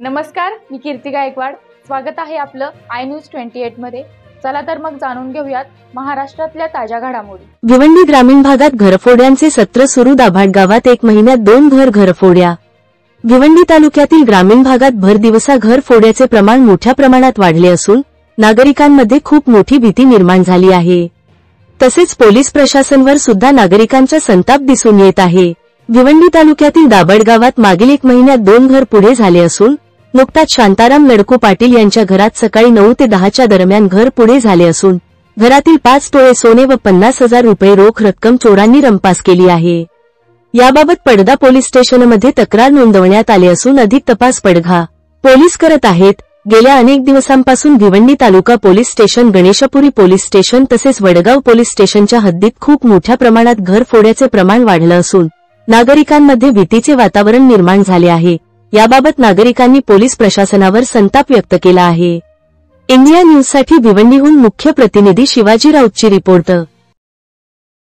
नमस्कार, मी कीर्ती गायकवाड। स्वागत आहे आपलं आय न्यूज 28 मध्ये। चला तर मग जाणून घेऊयात महाराष्ट्रातल्या ताज्या घडामोडी। भिवंडी ग्रामीण भागात घरफोड्यांचे सत्र सुरू। दाभाड गावात 1 महिन्यात 2 घरफोड्या। भिवंडी तालुक्यातील ग्रामीण भागात भर दिवसा घरफोड्याचे प्रमाण मोठ्या प्रमाणात वाढले असून नागरिकांमध्ये खूप मोठी भीती निर्माण झाली आहे। तसेच पोलीस प्रशासनावर सुद्धा नागरिकांचा संताप दिसून येत आहे। भिवंडी तालुक्यातील दाभाड गावात मागील 1 महिन्यात 2 घरफोडे झाले असून नुकताच शांताराम लडकू पाटील यांच्या घरात सकाळी 9 ते 10च्या दरम्यान घरफोडे झाले असून घरातील 5 तोळे सोने व 50,000 रुपये रोख रक्कम चोरांनी रंपास केली आहे। याबाबत पडदा पोलीस स्टेशनमध्ये तक्रार नोंदवण्यात आली असून अधिक तपास पडघा पोलीस करत आहेत। गेल्या अनेक दिवसांपासून Bhiwandi taluka police station, Ganeshpuri police station तसेच वडगाव पोलीस स्टेशनच्या हद्दीत खूप मोठ्या प्रमाणात घरफोड्याचे प्रमाण वाढलं असून नागरिकांमध्ये भीतीचे वातावरण निर्माण झाले आहे। याबाबत नागरिकांनी पोलीस प्रशासनावर संताप व्यक्त केला आहे। इंडिया न्यूजसाठी भिवंडीहून मुख्य प्रतिनिधी शिवाजी राऊतची रिपोर्ट।